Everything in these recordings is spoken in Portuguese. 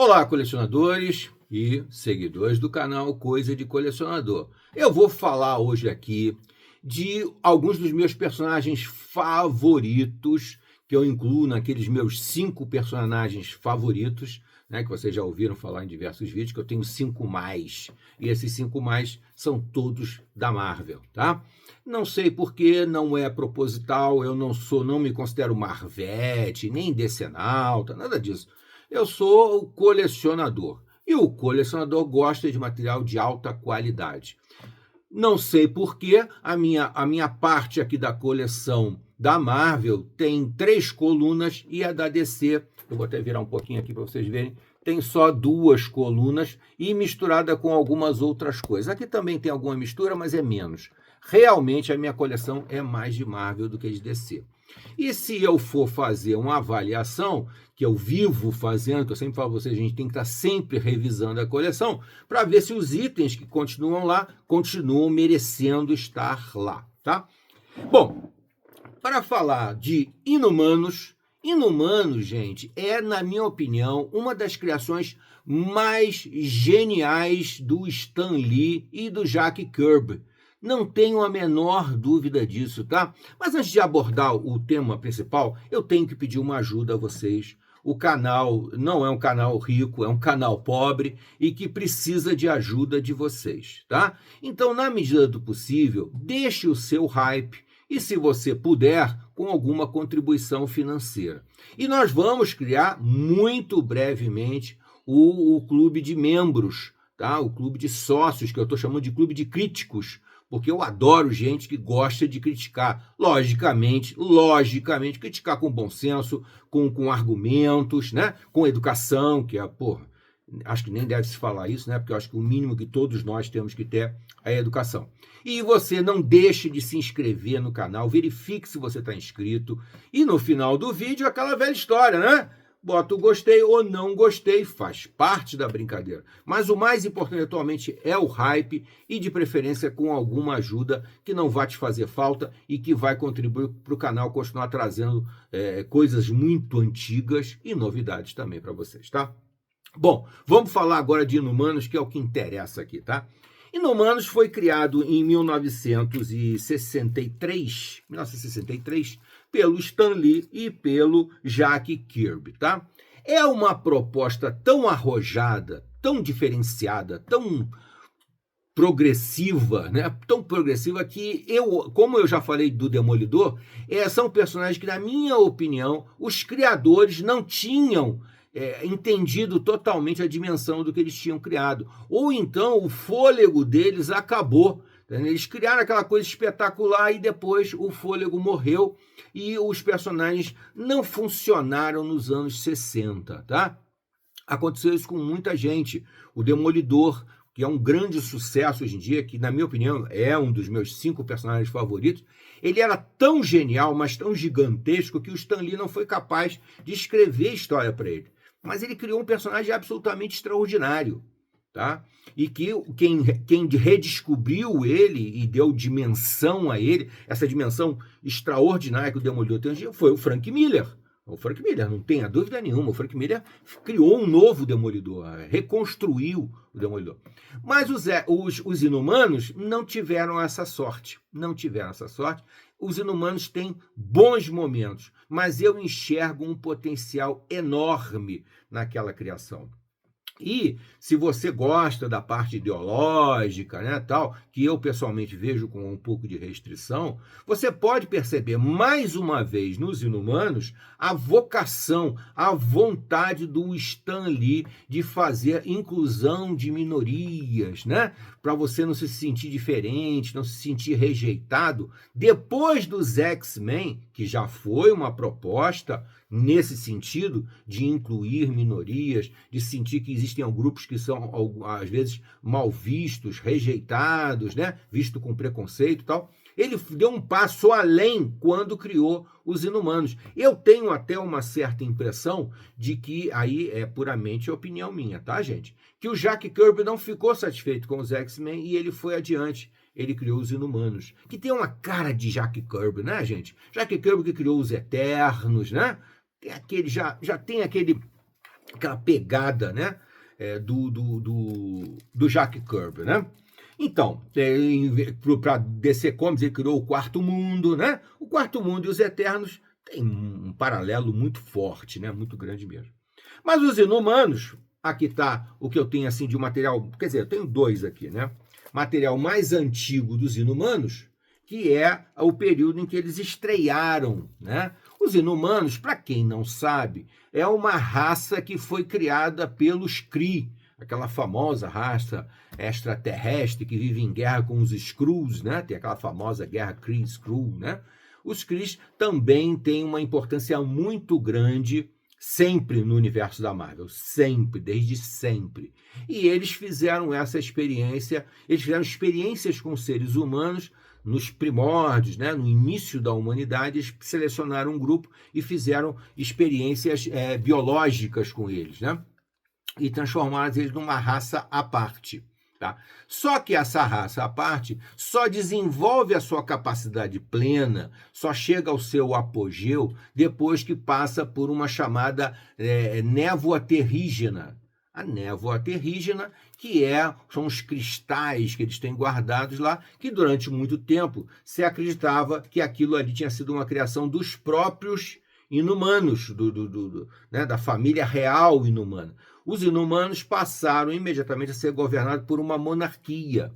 Olá, colecionadores e seguidores do canal Coisa de Colecionador. Eu vou falar hoje aqui de alguns dos meus personagens favoritos, que eu incluo naqueles meus 5 personagens favoritos, né, que vocês já ouviram falar em diversos vídeos, que eu tenho 5 mais. E esses 5 mais são todos da Marvel, tá? Não sei porque, não é proposital, eu não me considero Marvete, nem decenalta, nada disso. Eu sou o colecionador. E o colecionador gosta de material de alta qualidade. Não sei porquê, a minha parte aqui da coleção da Marvel tem 3 colunas e a da DC, eu vou até virar um pouquinho aqui para vocês verem, tem só 2 colunas e misturada com algumas outras coisas. Aqui também tem alguma mistura, mas é menos. Realmente a minha coleção é mais de Marvel do que de DC. E se eu for fazer uma avaliação, que eu vivo fazendo, que eu sempre falo para vocês, a gente tem que estar sempre revisando a coleção, para ver se os itens que continuam lá, continuam merecendo estar lá, tá? Bom, para falar de Inumanos, gente, é, na minha opinião, uma das criações mais geniais do Stan Lee e do Jack Kirby. Não tenho a menor dúvida disso, tá? Mas antes de abordar o tema principal, eu tenho que pedir uma ajuda a vocês. O canal não é um canal rico, é um canal pobre e que precisa de ajuda de vocês, tá? Então, na medida do possível, deixe o seu hype e, se você puder, com alguma contribuição financeira. E nós vamos criar muito brevemente o clube de membros, tá? O clube de sócios, que eu estou chamando de clube de críticos, porque eu adoro gente que gosta de criticar. Logicamente, criticar com bom senso, com argumentos, né? Com educação, que é, porra, acho que nem deve se falar isso, né? Porque eu acho que o mínimo que todos nós temos que ter é a educação. E você não deixe de se inscrever no canal, verifique se você está inscrito. E no final do vídeo, aquela velha história, né? Bota o gostei ou não gostei, faz parte da brincadeira. Mas o mais importante atualmente é o hype e, de preferência, com alguma ajuda que não vai te fazer falta e que vai contribuir para o canal continuar trazendo coisas muito antigas e novidades também para vocês, tá? Bom, vamos falar agora de Inumanos, que é o que interessa aqui, tá? Inumanos foi criado em 1963, pelo Stan Lee e pelo Jack Kirby, tá? É uma proposta tão arrojada, tão diferenciada, tão progressiva, né? Tão progressiva que como eu já falei do Demolidor, são personagens que, na minha opinião, os criadores não tinham entendido totalmente a dimensão do que eles tinham criado. Ou então o fôlego deles acabou. Eles criaram aquela coisa espetacular e depois o fôlego morreu e os personagens não funcionaram nos anos 60, tá? Aconteceu isso com muita gente. O Demolidor, que é um grande sucesso hoje em dia, que, na minha opinião, é um dos meus 5 personagens favoritos, ele era tão genial, mas tão gigantesco, que o Stan Lee não foi capaz de escrever história para ele. Mas ele criou um personagem absolutamente extraordinário, tá? E que quem redescobriu ele e deu dimensão a ele, essa dimensão extraordinária que o Demolidor tem hoje, foi o Frank Miller. O Frank Miller, não tenha dúvida nenhuma, o Frank Miller criou um novo Demolidor, reconstruiu o Demolidor. Mas os Inumanos não tiveram essa sorte, Os Inumanos têm bons momentos, mas eu enxergo um potencial enorme naquela criação. E se você gosta da parte ideológica, né, tal, que eu pessoalmente vejo com um pouco de restrição, você pode perceber mais uma vez nos Inumanos a vocação, a vontade do Stan Lee de fazer inclusão de minorias, né, para você não se sentir diferente, não se sentir rejeitado. Depois dos X-Men, que já foi uma proposta nesse sentido de incluir minorias, de sentir que existem grupos que são, às vezes, mal vistos, rejeitados, né? Visto com preconceito e tal. Ele deu um passo além quando criou os Inumanos. Eu tenho até uma certa impressão de que, aí é puramente opinião minha, tá, gente? Que o Jack Kirby não ficou satisfeito com os X-Men e ele foi adiante. Ele criou os Inumanos, que tem uma cara de Jack Kirby, né, gente? Jack Kirby que criou os Eternos, né? Tem aquele, já tem aquela pegada, né, do Jack Kirby, né? Então, para DC Comics, ele criou o Quarto Mundo, né? O Quarto Mundo e os Eternos tem um paralelo muito forte, né? Muito grande mesmo. Mas os Inumanos, aqui está o que eu tenho assim de material, quer dizer, eu tenho dois aqui, né? Material mais antigo dos Inumanos, que é o período em que eles estrearam, né? Os Inumanos, para quem não sabe, é uma raça que foi criada pelos Kree, aquela famosa raça extraterrestre que vive em guerra com os Skrulls, né? Tem aquela famosa guerra Kree-Skrull, né? Os Kree também têm uma importância muito grande sempre no universo da Marvel, sempre, desde sempre. E eles fizeram essa experiência, eles fizeram experiências com seres humanos nos primórdios, né, no início da humanidade, eles selecionaram um grupo e fizeram experiências biológicas com eles, né? E transformaram eles numa raça à parte. Tá? Só que essa raça à parte só desenvolve a sua capacidade plena, só chega ao seu apogeu depois que passa por uma chamada névoa terrígena. A névoa terrígena, que são os cristais que eles têm guardados lá, que durante muito tempo se acreditava que aquilo ali tinha sido uma criação dos próprios inumanos, né, da família real inumana. Os inumanos passaram imediatamente a ser governados por uma monarquia,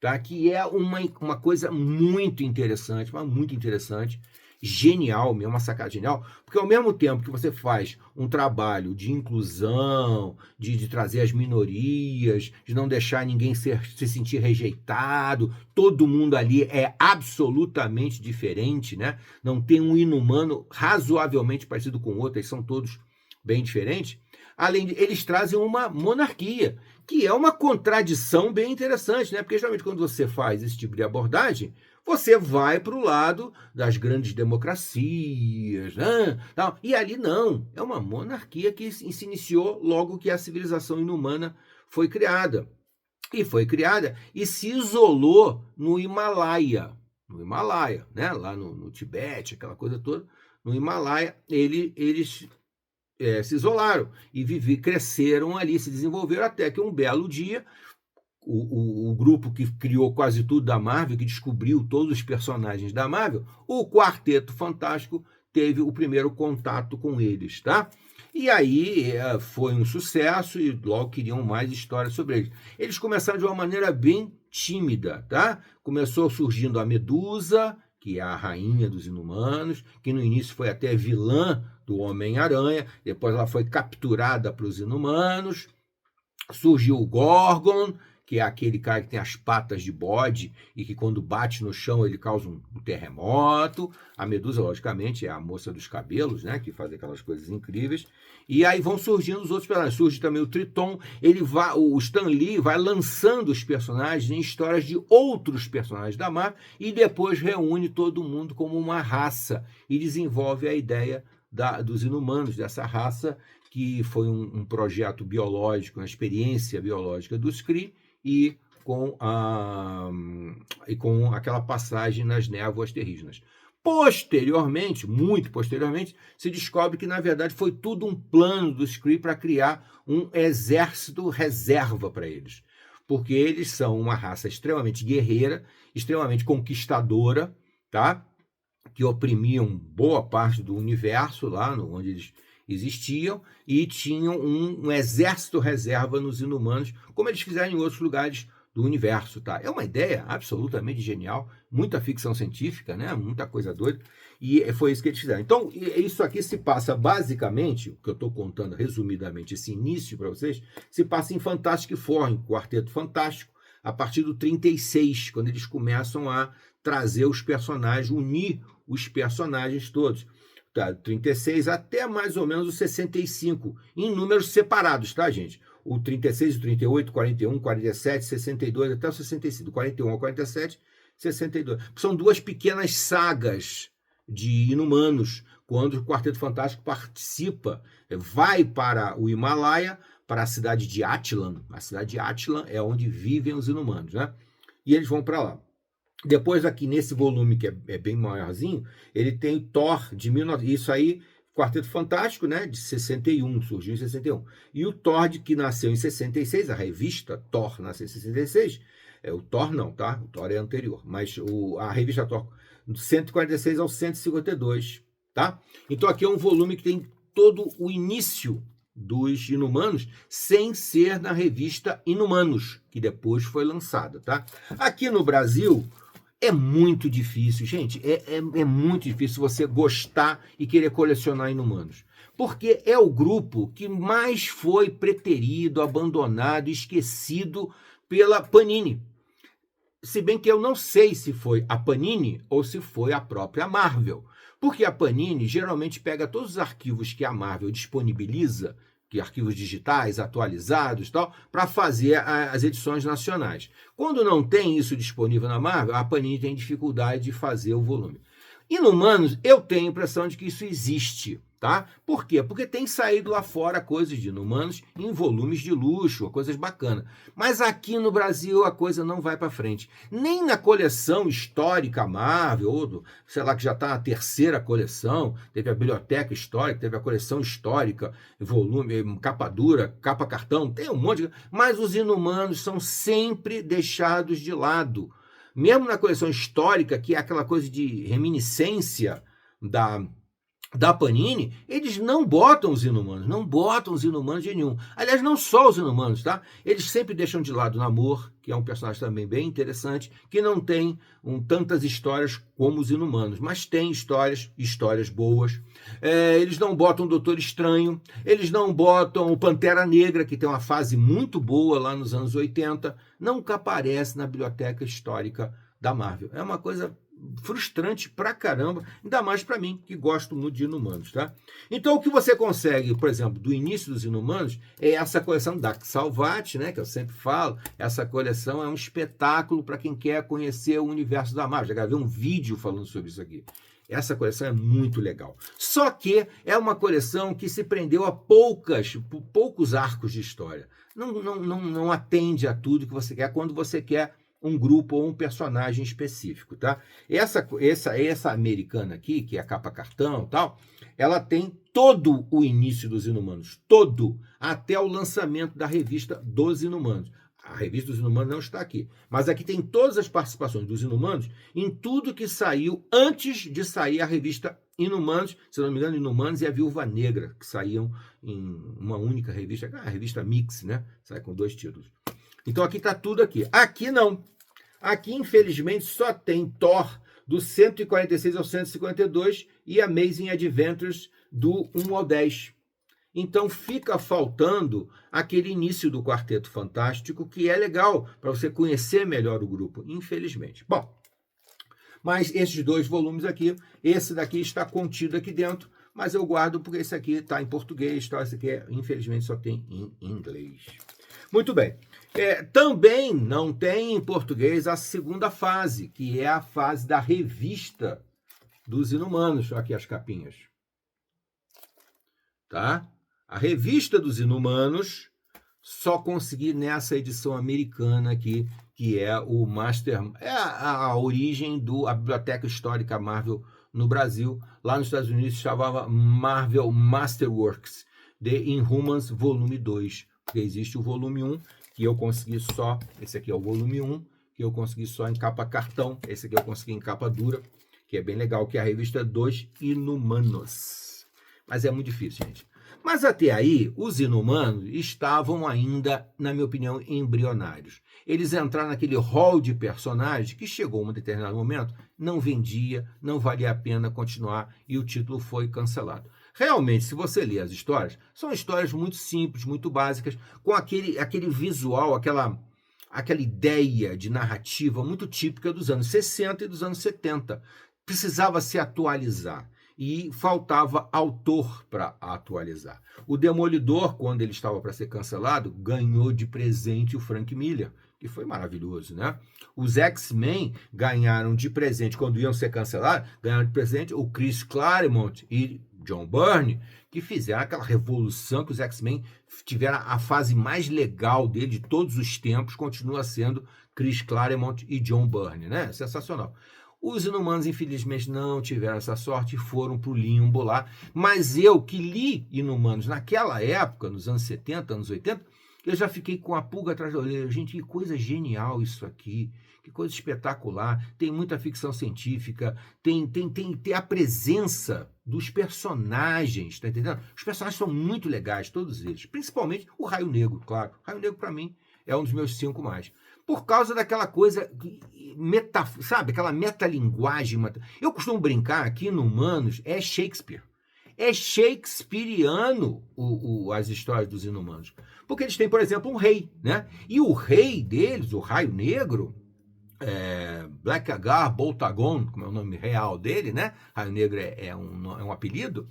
tá? Que é uma coisa muito interessante, mas muito interessante, genial mesmo, uma sacada genial, porque ao mesmo tempo que você faz um trabalho de inclusão, de trazer as minorias, de não deixar ninguém se sentir rejeitado, todo mundo ali é absolutamente diferente, né? Não tem um inumano razoavelmente parecido com o outro, eles são todos bem diferentes. Além de, eles trazem uma monarquia, que é uma contradição bem interessante, né? Porque geralmente quando você faz esse tipo de abordagem, você vai para o lado das grandes democracias, né? Tal. E ali não, é uma monarquia que se iniciou logo que a civilização inumana foi criada. E foi criada e se isolou no Himalaia. No Himalaia, né? Lá no Tibete, aquela coisa toda. No Himalaia, eles se isolaram e cresceram ali, se desenvolveram até que um belo dia o grupo que criou quase tudo da Marvel, que descobriu todos os personagens da Marvel, o Quarteto Fantástico teve o primeiro contato com eles, tá? E aí foi um sucesso e logo queriam mais histórias sobre eles. Eles começaram de uma maneira bem tímida, tá? Começou surgindo a Medusa, que é a rainha dos Inumanos, que no início foi até vilã do Homem-Aranha, depois ela foi capturada para os Inumanos, surgiu o Gorgon, que é aquele cara que tem as patas de bode e que quando bate no chão ele causa um terremoto. A Medusa, logicamente, é a moça dos cabelos, né, que faz aquelas coisas incríveis. E aí vão surgindo os outros personagens. Surge também o Triton. O Stan Lee vai lançando os personagens em histórias de outros personagens da Marvel e depois reúne todo mundo como uma raça e desenvolve a ideia dos inumanos, dessa raça que foi um projeto biológico, uma experiência biológica dos Kree, e com aquela passagem nas névoas terrígenas. Posteriormente, muito posteriormente, se descobre que, na verdade, foi tudo um plano dos Kree para criar um exército reserva para eles. Porque eles são uma raça extremamente guerreira, extremamente conquistadora, tá? Que oprimiam boa parte do universo lá onde eles existiam e tinham um exército reserva nos Inumanos, como eles fizeram em outros lugares do universo, tá? É uma ideia absolutamente genial, muita ficção científica, né? Muita coisa doida, e foi isso que eles fizeram. Então, isso aqui se passa basicamente, o que eu estou contando resumidamente, esse início para vocês, se passa em Fantastic Four, em Quarteto Fantástico, a partir do 36, quando eles começam a trazer os personagens, unir os personagens todos. 36 até mais ou menos o 65, em números separados, tá, gente? O 36, o 38, 41, 47, 62, até o 65, 41 ao 47, 62. São duas pequenas sagas de Inumanos, quando o Quarteto Fantástico participa, vai para o Himalaia, para a cidade de Attilan. A cidade de Attilan é onde vivem os Inumanos, né? E eles vão para lá. Depois aqui nesse volume, que é bem maiorzinho, ele tem Thor de 19... Isso aí Quarteto Fantástico, né, de 61, surgiu em 61. E o Thor, que nasceu em 66, a revista Thor nasceu em 66. O Thor não, tá? O Thor é anterior. Mas a revista Thor, do 146 ao 152, tá? Então aqui é um volume que tem todo o início dos Inumanos, sem ser na revista Inumanos, que depois foi lançada, tá? Aqui no Brasil, é muito difícil, gente, é muito difícil você gostar e querer colecionar Inumanos. Porque é o grupo que mais foi preterido, abandonado, esquecido pela Panini. Se bem que eu não sei se foi a Panini ou se foi a própria Marvel. Porque a Panini geralmente pega todos os arquivos que a Marvel disponibiliza, que arquivos digitais, atualizados e tal, para fazer as edições nacionais. Quando não tem isso disponível na Marvel, a Panini tem dificuldade de fazer o volume. Inumanos, eu tenho a impressão de que isso existe, tá? Por quê? Porque tem saído lá fora coisas de Inumanos em volumes de luxo, coisas bacanas. Mas aqui no Brasil a coisa não vai para frente. Nem na coleção histórica Marvel, ou sei lá, que já está na terceira coleção, teve a biblioteca histórica, teve a coleção histórica, volume, capa dura, capa cartão, tem um monte de... Mas os Inumanos são sempre deixados de lado. Mesmo na coleção histórica, que é aquela coisa de reminiscência da Panini, eles não botam os Inumanos, não botam os Inumanos de nenhum. Aliás, não só os Inumanos, tá? Eles sempre deixam de lado o Namor, que é um personagem também bem interessante, que não tem tantas histórias como os Inumanos, mas tem histórias boas. Eles não botam o Doutor Estranho, eles não botam o Pantera Negra, que tem uma fase muito boa lá nos anos 80, nunca aparece na biblioteca histórica da Marvel. É uma coisa frustrante pra caramba, ainda mais pra mim, que gosto muito de Inumanos, tá? Então, o que você consegue, por exemplo, do início dos Inumanos, é essa coleção da Salvat, né, que eu sempre falo. Essa coleção é um espetáculo para quem quer conhecer o universo da Marvel. Já gravei um vídeo falando sobre isso aqui. Essa coleção é muito legal. Só que é uma coleção que se prendeu a poucos arcos de história. Não atende a tudo que você quer quando você quer um grupo ou um personagem específico, tá? Essa americana aqui, que é a capa cartão e tal, ela tem todo o início dos Inumanos, todo, até o lançamento da revista dos Inumanos. A revista dos Inumanos não está aqui, mas aqui tem todas as participações dos Inumanos em tudo que saiu antes de sair a revista Inumanos, se não me engano, Inumanos e a Viúva Negra, que saíam em uma única revista, a revista Mix, né? Sai com 2 títulos. Então aqui está tudo aqui. Aqui não. Aqui, infelizmente, só tem Thor do 146 ao 152 e Amazing Adventures do 1 ao 10. Então fica faltando aquele início do Quarteto Fantástico, que é legal para você conhecer melhor o grupo, infelizmente. Bom, mas esses 2 volumes aqui, esse daqui está contido aqui dentro, mas eu guardo porque esse aqui está em português, tá? Esse aqui, infelizmente, só tem em inglês. Muito bem. Também não tem em português a segunda fase, que é a fase da revista dos Inumanos. Aqui as capinhas. Tá? A revista dos Inumanos só consegui nessa edição americana aqui, que é o Master... É a origem da Biblioteca Histórica Marvel no Brasil. Lá nos Estados Unidos se chamava Marvel Masterworks, The Inhumans Volume 2. Porque existe o volume 1, que eu consegui só... Esse aqui é o volume 1, que eu consegui só em capa cartão. Esse aqui eu consegui em capa dura, que é bem legal, que é a revista dos Inumanos. Mas é muito difícil, gente. Mas até aí, os Inumanos estavam ainda, na minha opinião, embrionários. Eles entraram naquele hall de personagens que chegou a um determinado momento, não vendia, não valia a pena continuar e o título foi cancelado. Realmente, se você ler as histórias, são histórias muito simples, muito básicas, com aquele visual, aquela ideia de narrativa muito típica dos anos 60 e dos anos 70. Precisava se atualizar e faltava autor para atualizar. O Demolidor, quando ele estava para ser cancelado, ganhou de presente o Frank Miller, que foi maravilhoso, né? Os X-Men ganharam de presente, quando iam ser cancelados, ganharam de presente o Chris Claremont e John Byrne, que fizeram aquela revolução que os X-Men tiveram a fase mais legal dele de todos os tempos, continua sendo Chris Claremont e John Byrne, né? Sensacional. Os Inumanos, infelizmente, não tiveram essa sorte e foram para o limbo lá. Mas eu, que li Inumanos naquela época, nos anos 70, anos 80, eu já fiquei com a pulga atrás da orelha. Gente, que coisa genial isso aqui. Que coisa espetacular. Tem muita ficção científica, tem a presença dos personagens, tá entendendo? Os personagens são muito legais, todos eles. Principalmente o Raio Negro, claro. O Raio Negro, para mim, é um dos meus 5 mais. Por causa daquela coisa, sabe? Aquela metalinguagem. Eu costumo brincar que no Humanos é Shakespeare. É shakespeariano as histórias dos Inumanos. Porque eles têm, por exemplo, um rei, né? E o rei deles, o Raio Negro, Blackhagar Boltagon, como é o nome real dele, né? Raio Negro é um apelido.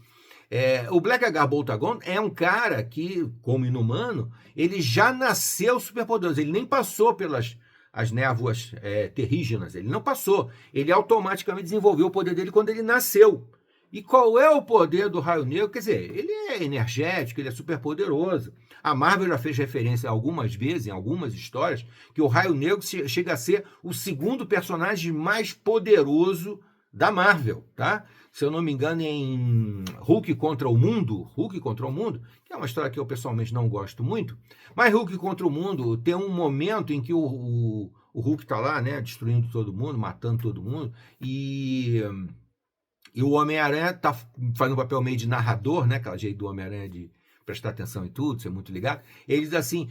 O Blackhagar Boltagon é um cara que, como inumano, ele já nasceu superpoderoso. Ele nem passou pelas as névoas terrígenas. Ele não passou. Ele automaticamente desenvolveu o poder dele quando ele nasceu. E qual é o poder do Raio Negro? Quer dizer, ele é energético, ele é superpoderoso. A Marvel já fez referência algumas vezes, em algumas histórias, que o Raio Negro chega a ser o segundo personagem mais poderoso da Marvel, tá? Se eu não me engano, em Hulk contra o Mundo, que é uma história que eu pessoalmente não gosto muito, mas Hulk contra o Mundo tem um momento em que o Hulk tá lá, né, destruindo todo mundo, matando todo mundo, e o Homem-Aranha tá fazendo um papel meio de narrador, né, aquela jeito do Homem-Aranha de prestar atenção em tudo, ser muito ligado. Ele diz assim,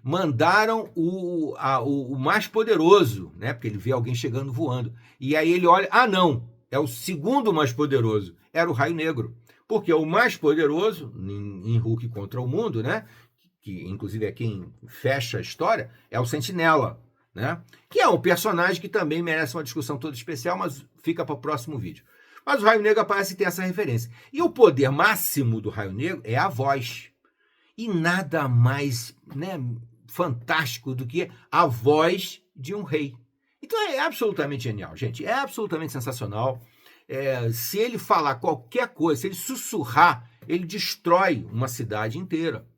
mandaram o mais poderoso, né, porque ele vê alguém chegando voando. E aí ele olha, não, é o segundo mais poderoso, era o Raio Negro. Porque o mais poderoso, em Hulk contra o Mundo, né, que inclusive é quem fecha a história, é o Sentinela, né, que é um personagem que também merece uma discussão toda especial, mas fica para o próximo vídeo. Mas o Raio Negro aparece ter essa referência. E o poder máximo do Raio Negro é a voz. E nada mais, né, fantástico do que a voz de um rei. Então é absolutamente genial, gente. É absolutamente sensacional. Se ele falar qualquer coisa, se ele sussurrar, ele destrói uma cidade inteira.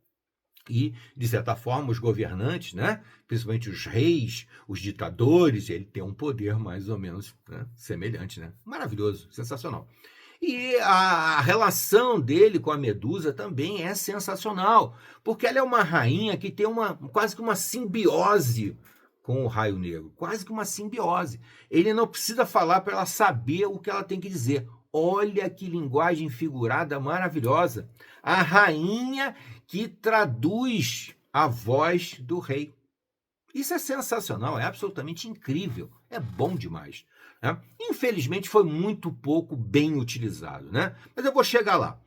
E, de certa forma, os governantes, né, principalmente os reis, os ditadores, ele tem um poder mais ou menos, né, semelhante. Né? Maravilhoso, sensacional. E a relação dele com a Medusa também é sensacional, porque ela é uma rainha que tem quase que uma simbiose com o Raio Negro, quase que uma simbiose. Ele não precisa falar para ela saber o que ela tem que dizer. Olha que linguagem figurada maravilhosa. A rainha que traduz a voz do rei. Isso é sensacional, é absolutamente incrível, é bom demais. Né? Infelizmente foi muito pouco bem utilizado, né? Mas eu vou chegar lá.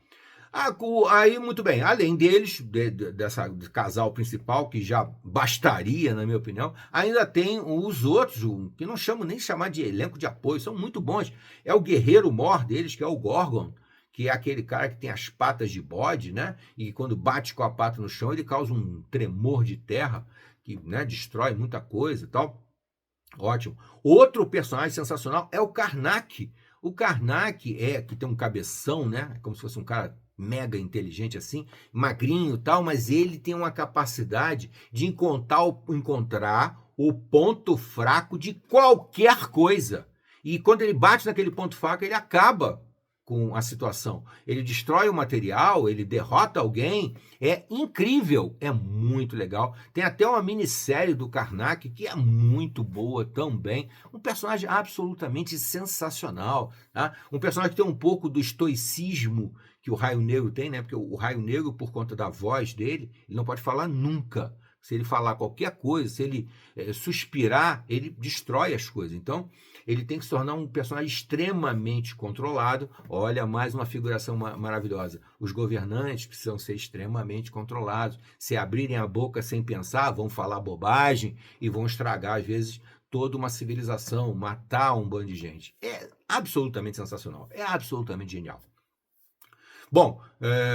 Aí, muito bem, além deles, desse casal principal, que já bastaria, na minha opinião, ainda tem os outros, que não chamo nem chamar de elenco de apoio, são muito bons. É o guerreiro mor deles, que é o Gorgon, que é aquele cara que tem as patas de bode, né? E quando bate com a pata no chão, ele causa um tremor de terra, que, né, destrói muita coisa e tal. Ótimo. Outro personagem sensacional é o Karnak. O Karnak que tem um cabeção, né? Como se fosse um cara mega inteligente assim, magrinho e tal, mas ele tem uma capacidade de encontrar o ponto fraco de qualquer coisa. E quando ele bate naquele ponto fraco, ele acaba com a situação. Ele destrói o material, ele derrota alguém. É incrível, é muito legal. Tem até uma minissérie do Karnak que é muito boa também. Um personagem absolutamente sensacional. Tá? Um personagem que tem um pouco do estoicismo que o Raio Negro tem, né? Porque o Raio Negro, por conta da voz dele, ele não pode falar nunca. Se ele falar qualquer coisa, se ele suspirar, ele destrói as coisas. Então, ele tem que se tornar um personagem extremamente controlado. Olha, mais uma figuração maravilhosa. Os governantes precisam ser extremamente controlados. Se abrirem a boca sem pensar, vão falar bobagem e vão estragar, às vezes, toda uma civilização, matar um bando de gente. É absolutamente sensacional. É absolutamente genial. Bom,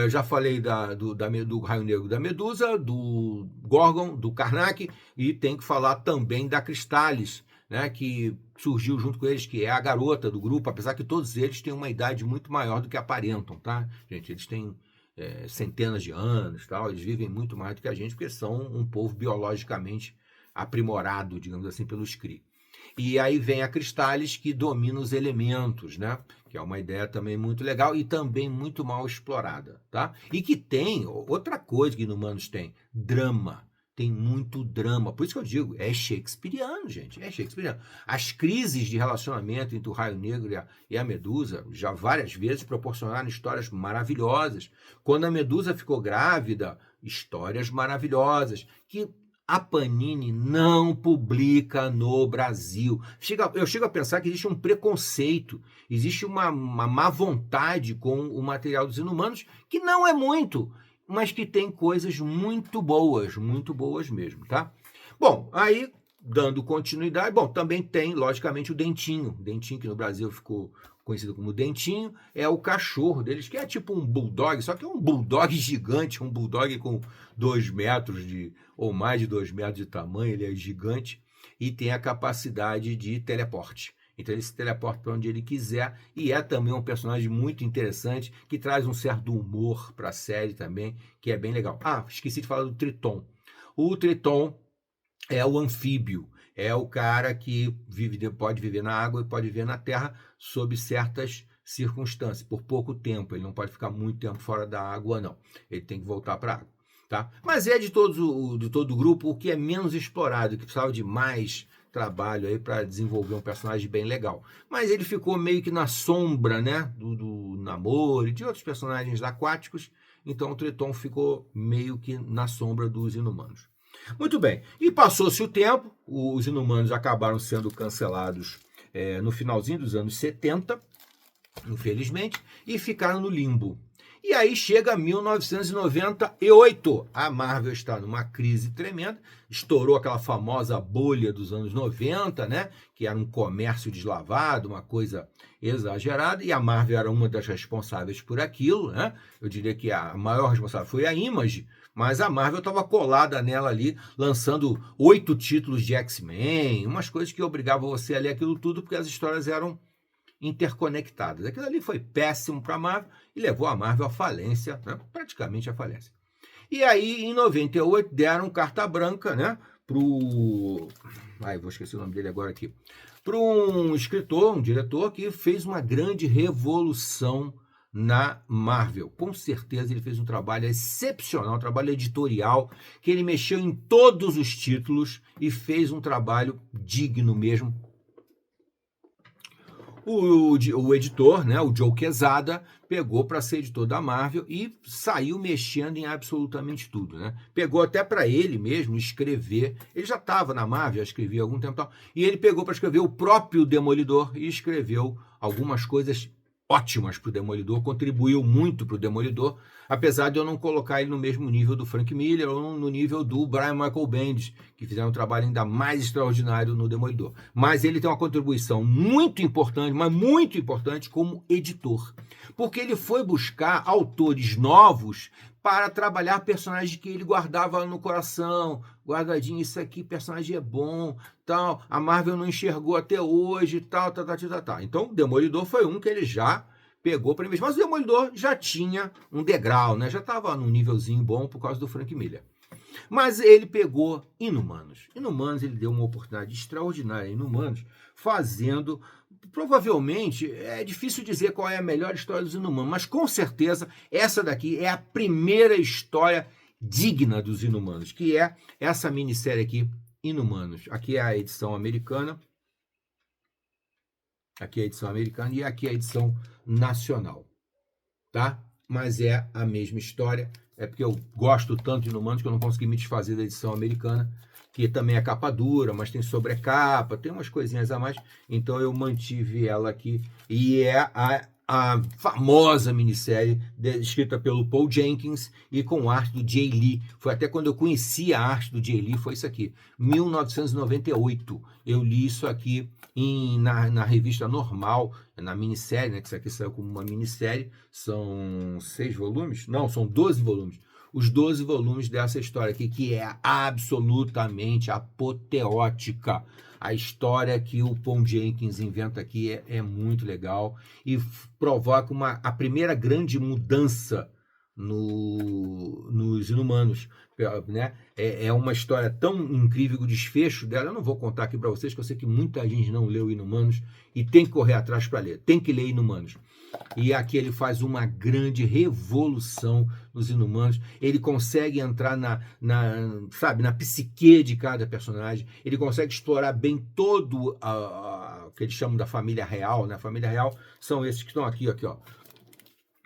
já falei do Raio Negro da Medusa, do Gorgon, do Karnak, e tem que falar também da Cristales, né, que surgiu junto com eles, que é a garota do grupo, apesar que todos eles têm uma idade muito maior do que aparentam, tá? Gente, eles têm centenas de anos, tal, eles vivem muito mais do que a gente, porque são um povo biologicamente aprimorado, digamos assim, pelos Kree. E aí vem a Cristális, que domina os elementos, né? Que é uma ideia também muito legal e também muito mal explorada, tá? E que tem outra coisa que Inumanos tem, drama. Tem muito drama. Por isso que eu digo, é shakespeariano, gente. É shakespeariano. As crises de relacionamento entre o Raio Negro e a Medusa já várias vezes proporcionaram histórias maravilhosas. Quando a Medusa ficou grávida, histórias maravilhosas que a Panini não publica no Brasil. Eu chego a pensar que existe um preconceito, existe uma má vontade com o material dos Inumanos, que não é muito, mas que tem coisas muito boas mesmo, tá? Bom, aí, dando continuidade, bom, também tem, logicamente, o Dentinho, que no Brasil ficou conhecido como Dentinho, é o cachorro deles, que é tipo um bulldog, só que é um bulldog gigante, um bulldog com 2 metros ou mais de 2 metros de tamanho, ele é gigante e tem a capacidade de teleporte. Então ele se teleporta para onde ele quiser e é também um personagem muito interessante que traz um certo humor para a série também, que é bem legal. Ah, esqueci de falar do Triton. O Triton é o anfíbio, é o cara que pode viver na água e pode viver na terra sob certas circunstâncias, por pouco tempo. Ele não pode ficar muito tempo fora da água, não. Ele tem que voltar para a água. Tá? Mas é de todo o grupo o que é menos explorado, que precisava de mais trabalho aí para desenvolver um personagem bem legal. Mas ele ficou meio que na sombra, né, do Namor e de outros personagens aquáticos, então o Triton ficou meio que na sombra dos Inumanos. Muito bem, e passou-se o tempo, os Inumanos acabaram sendo cancelados no finalzinho dos anos 70, infelizmente, e ficaram no limbo. E aí chega 1998. A Marvel está numa crise tremenda. Estourou aquela famosa bolha dos anos 90, né? Que era um comércio deslavado, uma coisa exagerada. E a Marvel era uma das responsáveis por aquilo, né? Eu diria que a maior responsável foi a Image, mas a Marvel estava colada nela ali, lançando 8 títulos de X-Men, umas coisas que obrigavam você a ler aquilo tudo, porque as histórias eram interconectadas. Aquilo ali foi péssimo para a Marvel e levou a Marvel à falência, né? Praticamente à falência. E aí, em 98, deram carta branca, né, vou esquecer o nome dele agora aqui, para um escritor, um diretor que fez uma grande revolução na Marvel. Com certeza ele fez um trabalho excepcional, um trabalho editorial, que ele mexeu em todos os títulos e fez um trabalho digno mesmo. O editor, né, o Joe Quesada, pegou para ser editor da Marvel e saiu mexendo em absolutamente tudo, né? Pegou até para ele mesmo escrever. Ele já estava na Marvel, já escrevia há algum tempo, tal, e ele pegou para escrever o próprio Demolidor e escreveu algumas coisas ótimas para o Demolidor, contribuiu muito para o Demolidor, apesar de eu não colocar ele no mesmo nível do Frank Miller ou no nível do Brian Michael Bendis, que fizeram um trabalho ainda mais extraordinário no Demolidor. Mas ele tem uma contribuição muito importante, mas muito importante como editor, porque ele foi buscar autores novos para trabalhar personagens que ele guardava no coração, guardadinho, isso aqui, personagem é bom, tal, a Marvel não enxergou até hoje, tal. Então, o Demolidor foi um que ele já pegou para investir, mas o Demolidor já tinha um degrau, né? Já estava num nívelzinho bom por causa do Frank Miller. Mas ele pegou Inumanos. Inumanos, ele deu uma oportunidade extraordinária a Inumanos, fazendo... Provavelmente, é difícil dizer qual é a melhor história dos Inumanos, mas com certeza essa daqui é a primeira história digna dos Inumanos, que é essa minissérie aqui, Inumanos. Aqui é a edição americana. Aqui é a edição americana e aqui é a edição nacional, tá? Mas é a mesma história. É porque eu gosto tanto de Inumanos que eu não consegui me desfazer da edição americana, que também é capa dura, mas tem sobrecapa, tem umas coisinhas a mais. Então eu mantive ela aqui. E é a famosa minissérie escrita pelo Paul Jenkins e com arte do Jay Lee. Foi até quando eu conheci a arte do Jay Lee, foi isso aqui, 1998. Eu li isso aqui na revista normal, na minissérie, né, que isso aqui saiu como uma minissérie. São 6 volumes? Não, são 12 volumes. Os 12 volumes dessa história aqui, que é absolutamente apoteótica. A história que o Paul Jenkins inventa aqui é muito legal e provoca a primeira grande mudança nos Inumanos, né? É uma história tão incrível, o desfecho dela. Eu não vou contar aqui para vocês, que eu sei que muita gente não leu Inumanos e tem que correr atrás para ler, tem que ler Inumanos. E aqui ele faz uma grande revolução nos Inumanos. Ele consegue entrar sabe, na psique de cada personagem. Ele consegue explorar bem todo o que eles chamam da família real, né? A família real são esses que estão aqui, ó.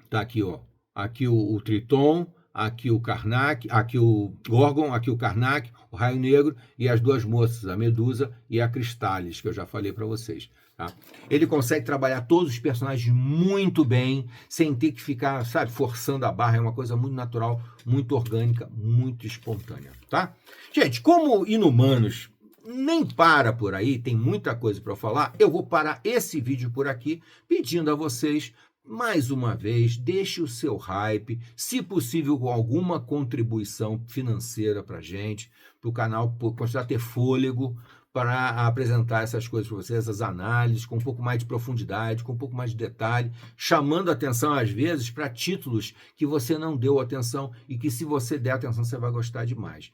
Tá aqui, ó. Aqui o Triton, aqui o Karnak, aqui o Gorgon, aqui o Karnak, o Raio Negro e as duas moças, a Medusa e a Cristalis, que eu já falei para vocês. Tá? Ele consegue trabalhar todos os personagens muito bem, sem ter que ficar, sabe, forçando a barra. É uma coisa muito natural, muito orgânica, muito espontânea, tá? Gente, como Inumanos nem para por aí, tem muita coisa para falar, eu vou parar esse vídeo por aqui, pedindo a vocês, mais uma vez, deixe o seu hype, se possível com alguma contribuição financeira para a gente, para o canal continuar a ter fôlego para apresentar essas coisas para vocês, essas análises com um pouco mais de profundidade, com um pouco mais de detalhe, chamando atenção às vezes para títulos que você não deu atenção e que, se você der atenção, você vai gostar demais.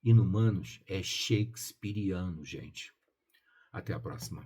Inumanos é shakespeariano, gente. Até a próxima.